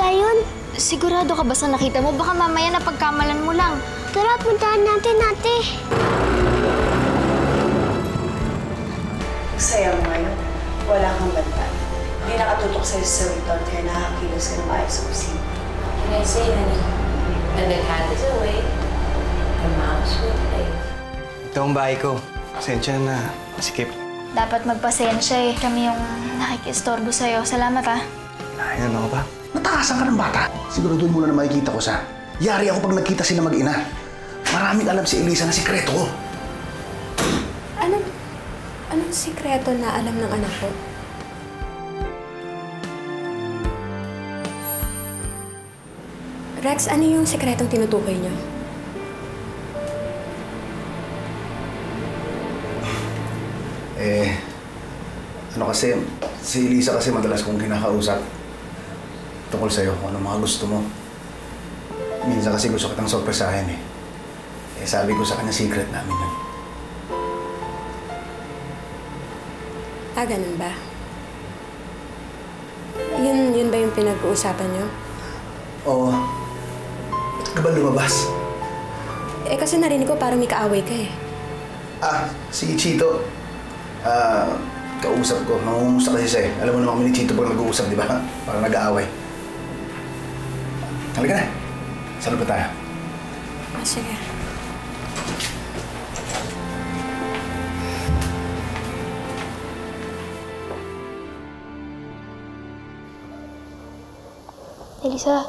ata yun. Sigurado ka ba sa nakita mo? Baka mamaya napagkamalan mo lang. Tara, puntahan natin, ate. Saya mo ngayon. Wala kang banta. Hindi nakatutok sa'yo sa Riton, kaya nakakilos ka ng maayos sa kusina. Can I say, honey, when the cat is away, the mouse will play. Ito ang bahay ko. Pasensya na masikip. Dapat magpasensya eh. Kami yung nakikistorbo sa'yo. Salamat ah. Ayun ako ba? Natakasan ka ng bata. Siguraduhin mo na makikita ko sa. Yari ako pag nagkita sila mag-ina. Maraming alam si Elisa na sikreto ko. Anong sikreto na alam ng anak ko? Rex, ano yung sikretong tinutukoy niyo? Ano kasi, si Elisa kasi madalas kong kinakausap tungkol sa'yo, kung ano mga gusto mo. Minsan kasi gusto kitang sorpresahin eh. Sabi ko sa kanya, secret namin yun. Ah, ganun ba? Yun ba yung pinag-uusapan niyo? Oo. Ba't ka ba lumabas? Kasi narinig ko parang may kaaway ka eh. Si Chito. Kausap ko. Nangungumusta kasi siya eh. Alam mo naman kami ni Chito pag nag-uusap, di ba? Parang nag-aaway. Halika na. Saan ba tayo? Sige. Elisa,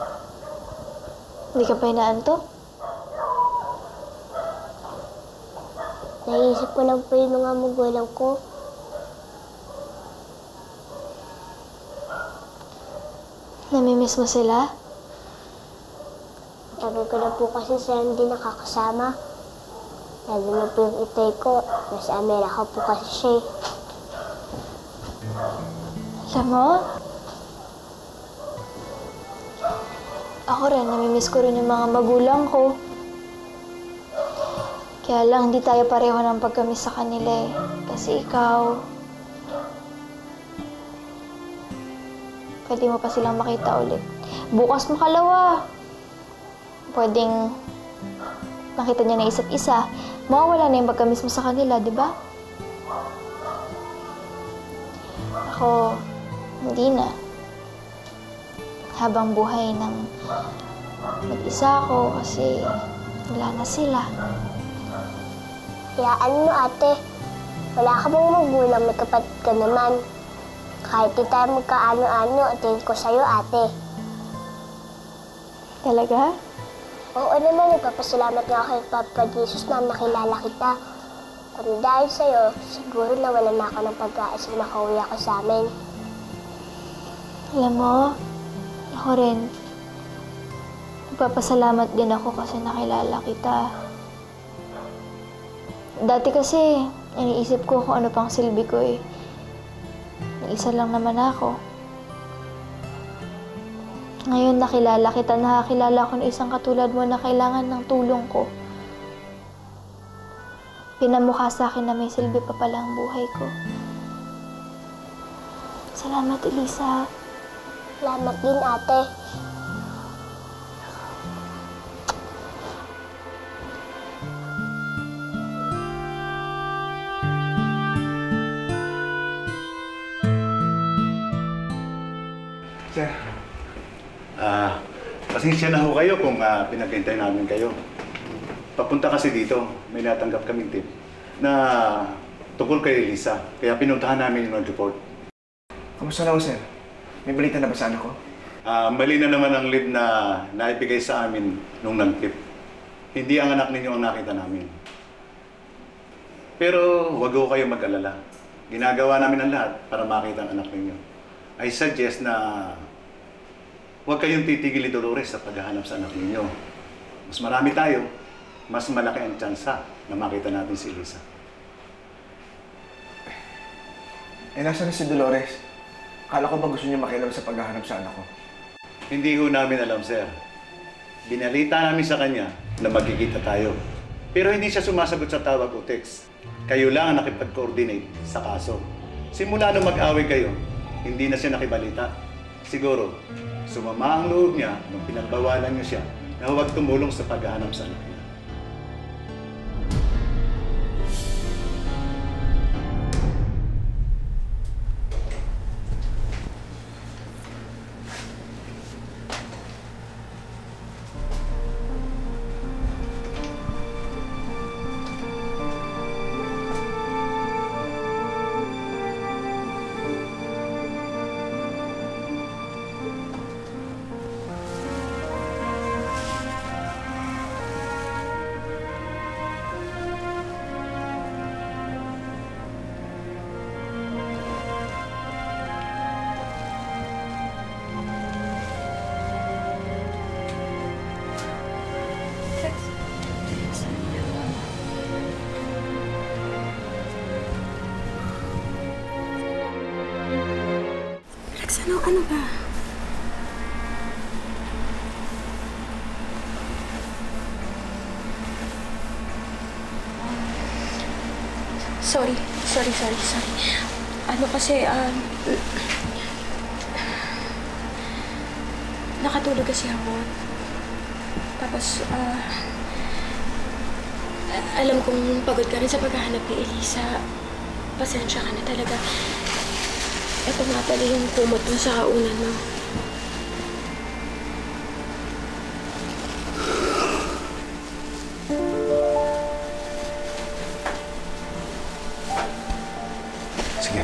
hindi ka pa inaantok? Naisip ko lang po yung mga magulang ko. Namimiss mo sila? Tagal ko na po kasi sila hindi nakakasama. Lalo na po yung itay ko. Nasa Amerika po kasi siya. Alam mo? Ako rin, namimiss ko rin yung mga magulang ko. Kaya lang, hindi tayo pareho ng pagkamiss sa kanila eh. Kasi ikaw, pwede mo pa silang makita ulit. Bukas makalawa. Pwedeng makita niya na isa't isa. Mawawala na yung pagkamiss mo sa kanila, di ba? Ako, hindi na. Habang buhay ng mag-isa ako kasi wala na sila. Hayaan mo, ate. Wala ka bang magulang, may kapatid ka naman. Kahit di tayo magkaano-ano, atin ko sa'yo, ate. Talaga? Oo naman, nagpapasalamat nga kay Papa Jesus na nakilala kita. Kung dahil sa'yo, siguro nawalan na ako ng pag-aas na makauwi ako sa amin. Alam mo, ako rin, nagpapasalamat din ako kasi nakilala kita. Dati kasi, iniisip ko kung ano pang silbi ko eh. Isa lang naman ako. Ngayon nakilala kita, nakakilala ko ng isang katulad mo na kailangan ng tulong ko. Pinamukha sa akin na may silbi pa pala ang buhay ko. Salamat, Elisa. Salamat din, ate. Sir. Pasensya na ho kayo kung pinag-hintay namin kayo. Papunta kasi dito, may natanggap kaming tip na tungkol kay Elisa. Kaya pinuntahan namin yung report. Kamusta na ho, sir? May balita na ba sa anak ko? Mali na naman ang lead na naibigay sa amin nung nag-tip. Hindi ang anak ninyo ang nakita namin. Pero huwag ho kayo mag-alala. Ginagawa namin ang lahat para makita ang anak ninyo. I suggest na huwag kayong titigil ni Dolores sa paghahanap sa anak ninyo. Mas marami tayo, mas malaki ang tsansa na makita natin si Elisa. Nasaan na si Dolores? Akala ko ba gusto niya makialam sa paghahanap sa anak ko? Hindi ho namin alam, sir. Binalita namin sa kanya na magkikita tayo. Pero hindi siya sumasagot sa tawag o text. Kayo lang ang nakipag-coordinate sa kaso. Simula nung mag-away kayo, hindi na siya nakibalita. siguro, sumama ang loob niya nung pinagbawalan niyo siya na huwag tumulong sa paghahanap sa anak niya. Ano ba? Sorry. Ano kasi, nakatulog kasi ako. Tapos, alam kong pagod ka rin sa paghahanap ni Elisa. Pasensya ka na talaga. Ito nga pala yung kumot mo sa kaunan mo. Sige.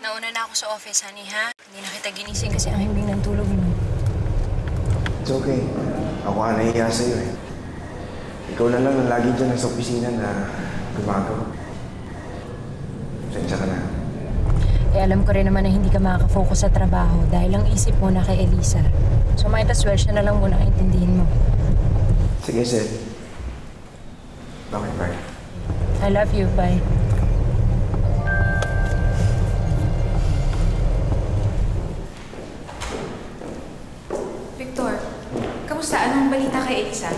Nauna na ako sa office, honey, ha? Hindi na kita ginising kasi ang himbing ng tulog mo. It's okay. Ako nga nahiya sa'yo eh. Ikaw na lang ang lagi dyan sa opisina na gumagawa. Sensya ka na. Eh, alam ko rin naman na hindi ka makaka-focus sa trabaho dahil ang isip mo na kay Elisa. So, might as well siya na lang muna intindihin mo. Sige, Seth. Okay, bye. I love you. Bye. Victor, kamusta? Anong balita kay Elisa?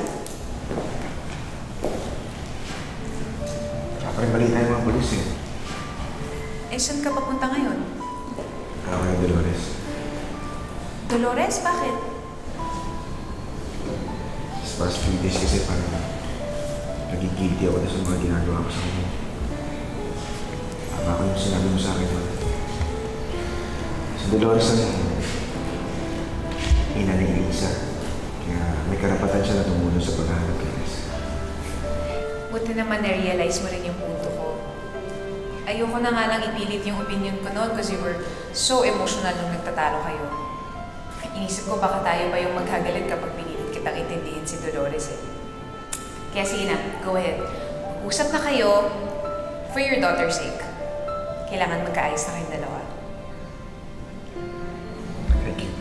Wala pa rin balita yung mga polis eh. Eh, saan ka papunta ngayon? Ako yung Dolores. Dolores? Bakit? This past few days kasi parang naging guilty ako sa mga ginagawa ko sa kanya. Tama ko yung sinabi mo sa akin. Si Dolores ang ina ni Elisa. Kaya may karapatan siya na tumulong sa paghahanap kay Elisa. Buti naman na-realize mo rin yung punto ko. Ayoko na nga lang ipilit yung opinion ko noon kasi you were so emotional nung nagtatalo kayo. Inisip ko baka tayo pa yung maghagalit kapag pinilit kitang intindihin si Dolores eh. Kaya sige na, go ahead. Mag-usap na kayo for your daughter's sake. Kailangan magkaayos na kayong dalawa. Thank you.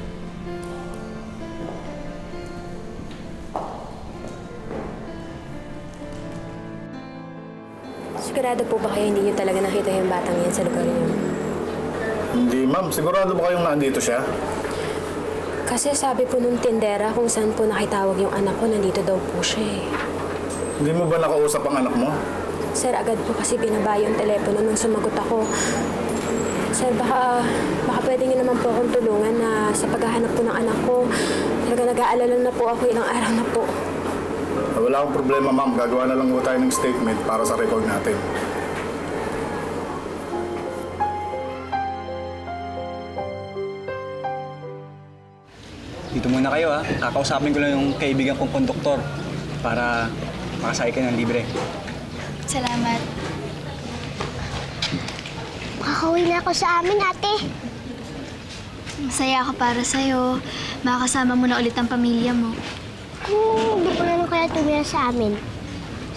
Sigurado po ba kayo hindi niyo talaga nakita yung batang yan sa lugar niyo? Hindi, ma'am. Sigurado ba kayong nandito siya? Kasi sabi po nung tindera kung saan po nakitawag yung anak ko, nandito daw po siya eh. Hindi mo ba nakausap ang anak mo? Sir, agad po kasi binaba yung telepono nung sumagot ako. Sir, baka pwede niyo naman po akong tulungan na sa paghahanap po ng anak ko. Talaga nag-aalala na po ako, ilang araw na po. Wala akong problema, ma'am. Gagawa na lang po tayo ng statement para sa record natin. Dito muna kayo, ha? Kakausapin ko lang yung kaibigan kong konduktor para makasakay kayo ng libre. Salamat. Makakauwi na ako sa amin, ate. Masaya ako para sa'yo. Makakasama mo na ulit ang pamilya mo. Hindi ko na lang kaya tumira sa amin.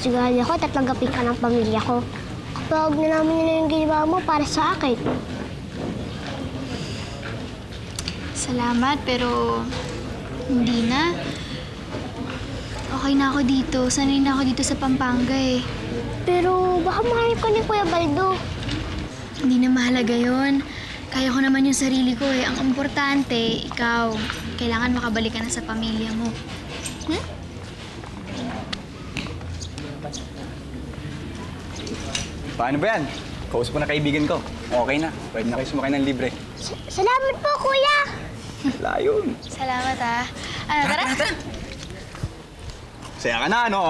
Sigurado ako tatanggapin ka ng pamilya ko. Kapag nalaman nila yung ginawa mo para sa akin. Salamat, pero hindi na. Okay na ako dito. Sanay na ako dito sa Pampanga eh. Pero baka mahanap ka ni Kuya Baldo. Hindi na mahalaga yun. Kaya ko naman yung sarili ko eh. Ang importante, ikaw. Kailangan makabalik ka na sa pamilya mo. Paano ba yan? Kausap ko na kaibigan ko. Okay na. Pwede na kayo sumakay ng libre. Salamat po, kuya! Wala yun. Salamat, ha. Tara. Saya ka na, ano?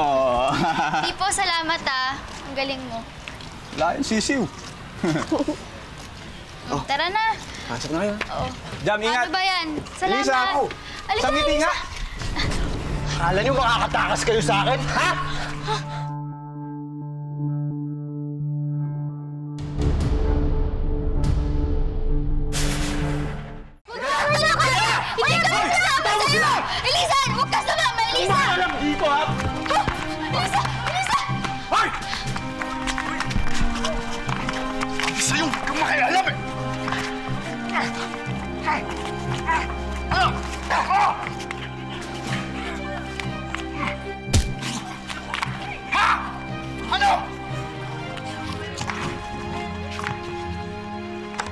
Di po, salamat, ha. Ang galing mo. Wala yun, sisiw. Tara na. Pasok na kayo. Oo. Jam, ingat. Ano ba yan? Salamat. Elisa, ako. Alika, Sangiti nga. Akala niyo makakatakas kayo sa akin, ha? Elisa! Huwag ka sumama, Elisa! Alam dito, ha? Elisa! Elisa! Hoy! Isa yung kumakialam, eh! Ano?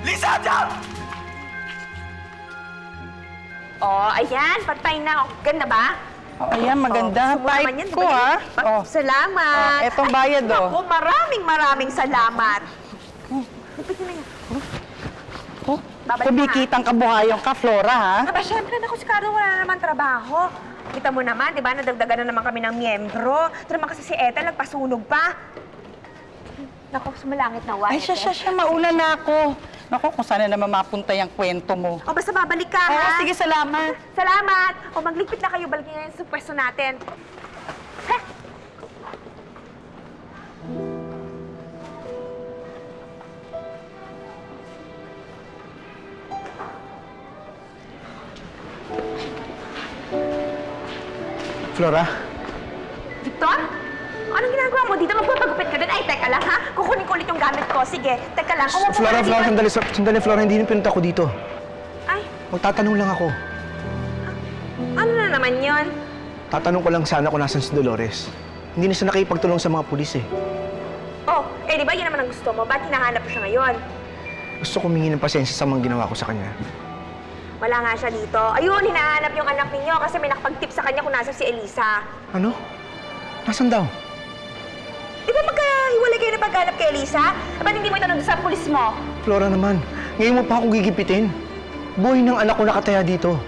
Lisa, Jam! Oh, ayan. Patay na. Ganda ba? Oh, ayan, maganda. Type ko, ha? Oh. Salamat. Etong bayad, oh. Ako, maraming salamat. Kumikitang kabuhayon ka, Flora, ha? Aba, syempre, naku, si Carlo, wala naman trabaho. Kita mo naman, di ba, nadagdagan na naman kami ng miyembro. Ito naman kasi si Ethel, nagpasunog pa. Naku, sumalangit na Ay, siya, mauna na ako. Naku, kung sana naman mapunta yung kwento mo. O, basta babalik ka, ha? Sige, salamat. Salamat. O, magligpit na kayo, balik ngayon sa pwesto natin. Ha? Flora? Victor? Anong ginagawa mo dito? Magpapagupit ka din? Ay, teka lang, ha? Kukunin ko ulit yung gamit ko. Sige, teka lang. Flora, sandali, Flora. Hindi na pinunta ko dito. Ay, Magtatanong lang ako. ano na naman yon? Tatanong ko lang sana kung nasan si Dolores. Hindi na siya nakipagtulong sa mga pulis, eh. Oh, eh, di ba yun naman ang gusto mo? Ba't hinahanap ko siya ngayon? Gusto ko humingi ng pasensya sa mga ginawa ko sa kanya. Wala nga siya dito. Ayun, hinahanap yung anak ninyo kasi may nakapag-tip sa kanya kung nasa si Elisa. Ano? Nasaan daw? Di ba magkahiwalay kayo na paghanap kay Elisa? Ba't hindi mo itanong sa pulis mo? Flora naman, ngayon mo pa ako gigipitin. Buhay ng anak ko nakataya dito.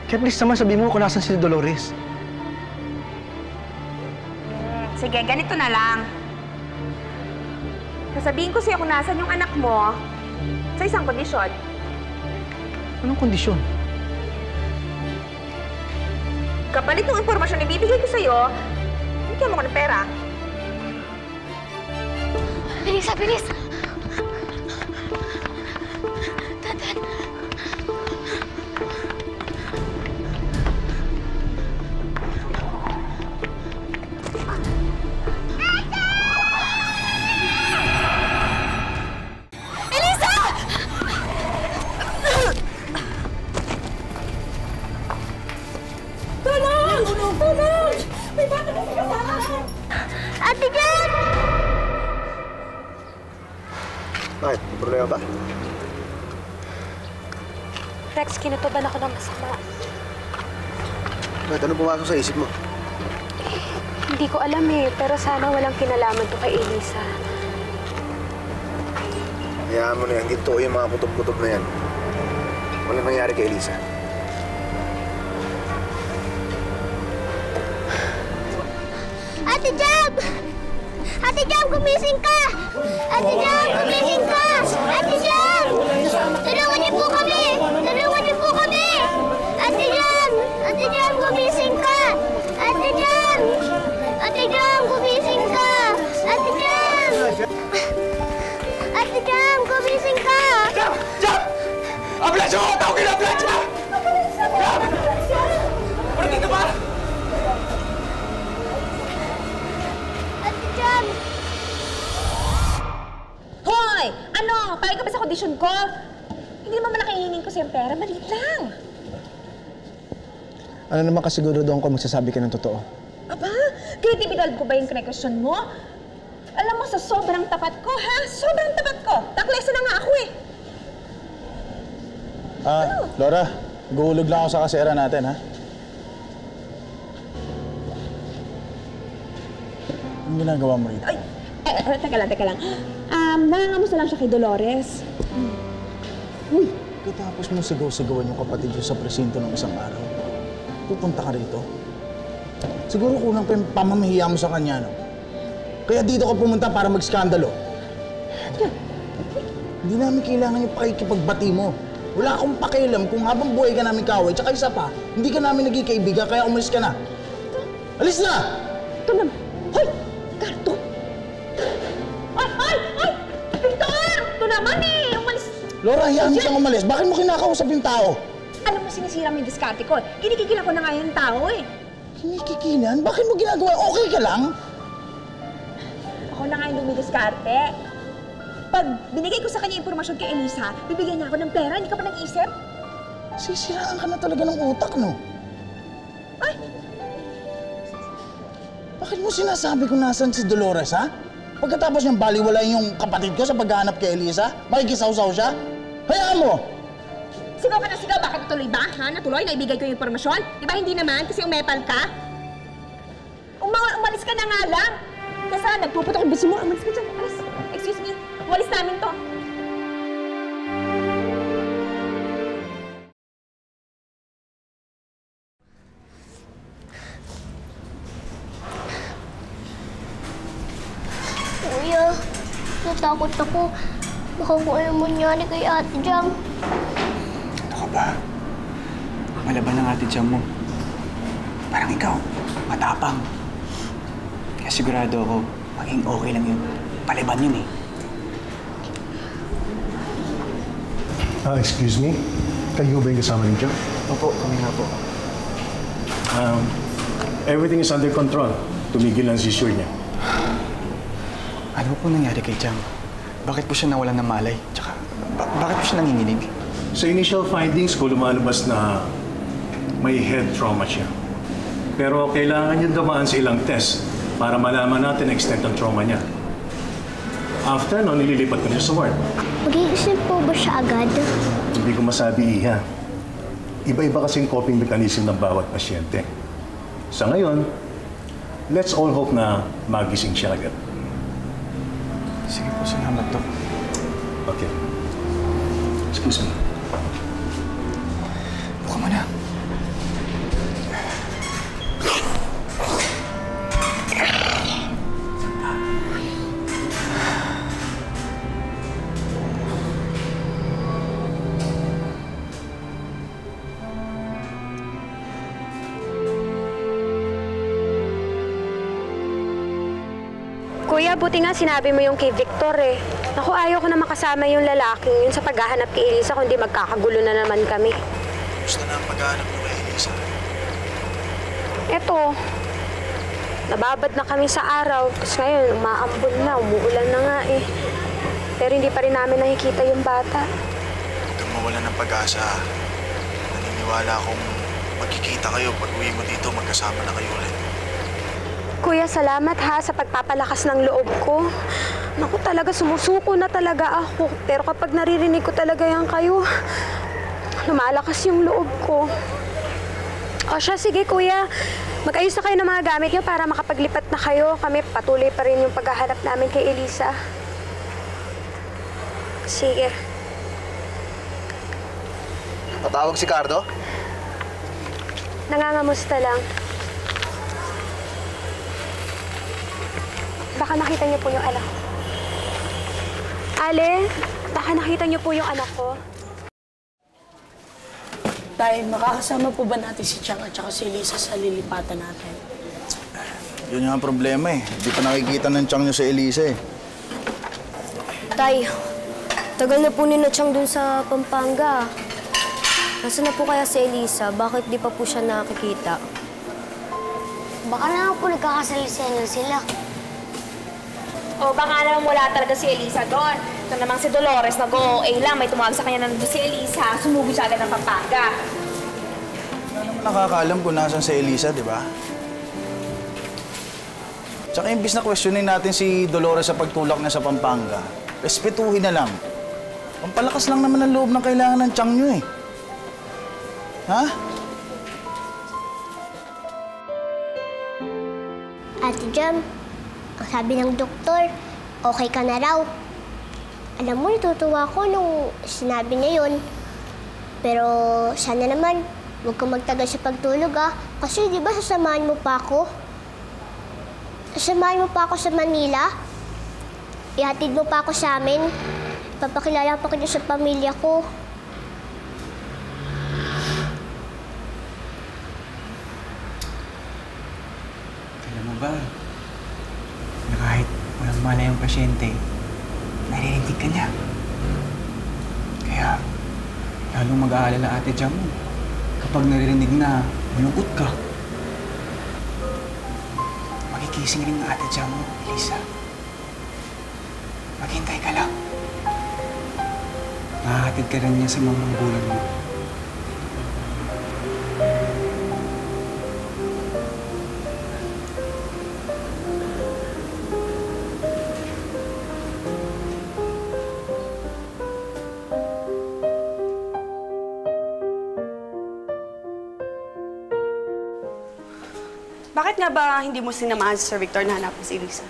Kaya please naman sabihin mo kung nasan si Dolores. Sige, ganito na lang. Sasabihin ko sa'yo kung nasan yung anak mo sa isang kondisyon. Anong kondisyon? Kapalit ng impormasyon na ibibigay ko sa'yo, bigyan mo ko ng pera. Bilis, bilis! Tantan! Ate Jan! Bakit? May problema ba? Rex, kinutuban ako ng masama. Bakit? Ano pumasok sa isip mo? Hindi ko alam eh, pero sana walang kinalaman to kay Elisa. Hayaan mo na yan. Hindi totoo yung mga kutob-kutob na yan. Walang nangyari kay Elisa. Ate Jam! Ate Jam, gumising ka! Ate Jam, gumising ka! Ate Jam! Tulungan niyo po kami! Tulungan niyo po kami! Ate Jam! Ate Jam, gumising ka! Ate Jam! Ate Jam, gumising ka! Ate Jam! Ate Jam, gumising ka! Jam! Jam! Ambulansya ko! Tawagin ang ambulansya! Jam! Ano dito ba? Ate Jam! Hoy! Ano? Payag ka ba sa kondisyon ko? Hindi naman nakahihingin ko siyang pera. Maliit lang. Ano naman kasiguro doon ko magsasabi ka ng totoo? Aba, credibilidad ko ba yung question mo? Alam mo, sa sobrang tapat ko, ha? Sobrang tapat ko. Taklesa na nga ako eh. Laura, guhulog lang ako sa kasera natin, ha? Anong ginagawa mo rito? Ay, Teka lang. Nangangamusta lang siya kay Dolores. Uy, katapos mo sigaw-sigawan yung kapatid ko sa presinto ng isang araw. Pupunta ka rito. Siguro kulang pa yung pamamahiya mo sa kanya, no? Kaya dito ka pumunta para mag-skandalo. Hindi namin kailangan yung pakikipagbati mo. Wala akong pakialam kung habang buhay ka namin kaway. Tsaka isa pa, hindi ka namin naging kaibigan, kaya umalis ka na. Alis na! Ito naman. Hoy! Karton! Ay! Victor! Ito naman eh! Umalis! Laura, hayaan mo siyang umalis. Bakit mo kinakausap yung tao? Alam mo, sinisira mo yung diskarte ko. Kinikikilan ko na nga yung tao eh. Kinikikilan? Bakit mo ginagawa? Okay ka lang? Ako na nga yung dumidiskarte. Pag binigay ko sa kanya impormasyon kay Elisa, bibigyan niya ako ng pera. Hindi ka pa nag-isip? Sisiraan ka na talaga ng utak, no? Ay! Bakit mo sinasabi kung nasan si Dolores, ha? Pagkatapos niyang baliwalayin yung kapatid ko sa paghahanap kay Elisa, makikisaw-saw siya? Hayaan mo! Sigaw ka na sigaw. Bakit natuloy ba? Ha? Natuloy? Naibigay ko yung impormasyon? Di ba hindi naman? Kasi umepal ka? Umalis ka na nga lang. Kasi nagpuputok yung bisi mo. Umalis ka dyan. Umalis. Excuse me. Umalis namin to. Kuya, natakot ako. Baka kung ano mangyari kay Ate Jam. Ano ka ba? Malaban ng Ate Jam mo. Parang ikaw, matapang. Kaya sigurado ako, maging okay lang yun. Paliban yun eh. Excuse me? Kayo ba yung kasama ninyo? Opo, kami nga po. Everything is under control. Tumigil ang seizure niya. Ano po nangyari kay Jam? Bakit po siya nawalan ng malay? Tsaka, bakit po siya nanginginig? Sa initial findings ko, lumalabas na may head trauma siya. Pero kailangan niya dumaan sa ilang test para malaman natin ang extent ng trauma niya. After no, nililipat ko siya sa ward. Mag-iisip po ba siya agad? Hindi ko masabi, Iha. Iba-iba kasing coping mechanism ng bawat pasyente. Sa ngayon, let's all hope na magising siya agad. Sige po, salamat, Dok. Okay. Excuse me. Buka mo na. Kuya, buti nga sinabi mo yung kay Victor eh. Naku, ayaw ko na makasama yung lalaking yun sa paghahanap kay Elisa, kundi magkakagulo na naman kami. Gusto na ang paghahanap mo kay Elisa. Eto, nababad na kami sa araw. Tapos ngayon, umaambon na, umuulan na nga eh. Pero hindi pa rin namin nakikita yung bata. Huwag kang mawala ng pag-asa. Naniniwala akong magkikita kayo pag uwi mo dito, magkasama na kayo ulit. Kuya, salamat ha sa pagpapalakas ng loob ko. Naku, talaga sumusuko na talaga ako. Pero kapag naririnig ko talaga yan kayo, lumalakas yung loob ko. O siya, sige kuya. Mag-ayos na kayo ng mga gamit niyo para makapaglipat na kayo. Kami patuloy pa rin yung paghahanap namin kay Elisa. Sige. Patawag si Cardo? Nangangamusta lang. Baka nakita niyo po yung anak ko. Ale, baka nakita niyo po yung anak ko. Tay, makakasama po ba natin si Chang at saka si Elisa sa lilipatan natin? Yun yung problema eh. Hindi pa nakikita ng Chang nyo sa Elisa eh. Tay, tagal na po ni na Chang dun sa Pampanga. Nasaan na po kaya si Elisa? Bakit di pa po siya nakikita? Baka naman po nagkakasalisan na sila. O baka naman wala talaga si Elisa doon. Ito namang si Dolores, nag-OA lang. May tumawag sa kanya na nandun si Elisa. Sumubo siya agad ng Pampanga. Wala naman nakakaalam kung nasan si Elisa, di ba? Tsaka imbis na questionin natin si Dolores sa pagtulak niya sa Pampanga, respetuhin na lang. Pampalakas lang naman ang loob ng kailangan ng Chang nyo eh. Ha? Ate Jam, ang sabi ng doktor, okay ka na raw. Alam mo, natutuwa ko nung sinabi niya yun. Pero sana naman, huwag kang magtagal sa pagtulog Kasi di ba sasamahan mo pa ako? Sasamahan mo pa ako sa Manila? Ihatid mo pa ako sa amin? Papakilala pa kita sa pamilya ko. Alam mo ba, na kahit walang mana yung pasyente, naririnig ka niya. Kaya, lalong mag-aalala Ate Jam mo kapag naririnig na malungkot ka. Magigising rin ng Ate Jam mo, Elisa. Maghintay ka lang. Mahahatid ka rin niya sa mga magulang mo. Bakit nga ba hindi mo sinamahan si Sir Victor na hanapin si Elisa?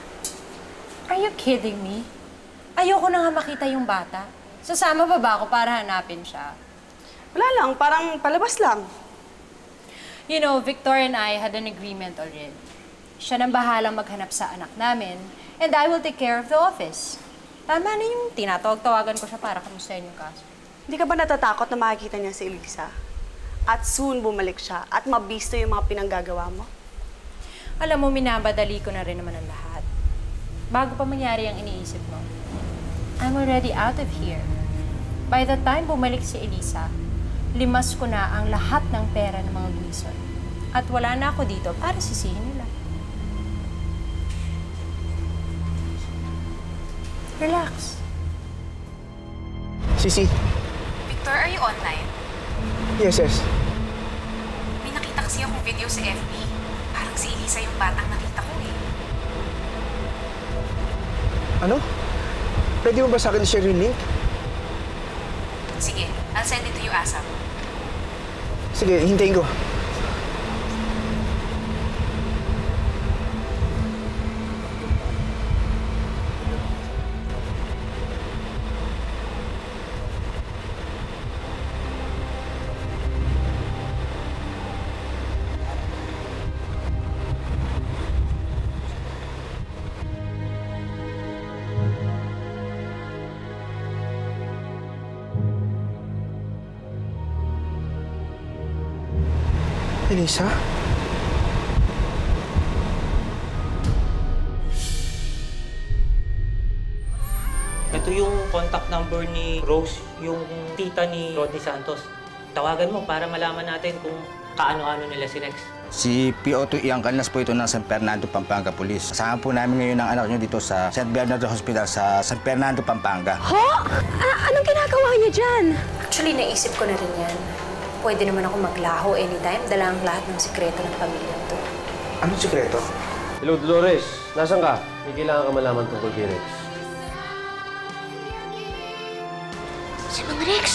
Are you kidding me? Ayoko na nga makita yung bata. Sasama pa ba ako para hanapin siya? Wala lang, parang palabas lang. You know, Victor and I had an agreement already. Siya nang bahalang maghanap sa anak namin, and I will take care of the office. Tama na yung tinatawag-tawagan ko siya para kamustahin yung kaso. Hindi ka ba natatakot na makikita niya si Elisa? At soon bumalik siya at mabisto yung mga pinanggagawa mo? Alam mo, minabadali ko na rin naman ang lahat. Bago pa mangyari ang iniisip mo, I'm already out of here. By the time bumalik si Elisa, limas ko na ang lahat ng pera ng mga Wilson. At wala na ako dito para sisihin nila. Relax. Sisi. Victor, are you online? Yes. May nakita kasi akong video sa FB. Parang si Elisa yung batang nakita ko Ano? Pwede mo ba sa akin i-share yung link? Sige, I'll send it to you ASAP. Sige, hintayin ko. Elisa? Ito yung contact number ni Rose, yung tita ni Rodney Santos. Tawagan mo para malaman natin kung kaano-ano nila si Rex. Si P.O.2 Ian Calnas po ito ng San Fernando, Pampanga Police. Kasama po namin ngayon ang anak niyo dito sa St. Bernardo Hospital sa San Fernando, Pampanga. Ho? Anong ginagawa niya dyan? Actually, naisip ko na rin yan. Pwede naman ako maglaho anytime, dala ang lahat ng sikreto ng pamilya to. Anong sikreto? Hello, Dolores. Nasaan ka? May kailangan ka malaman tungkol kay Rex. Si Mang Rex!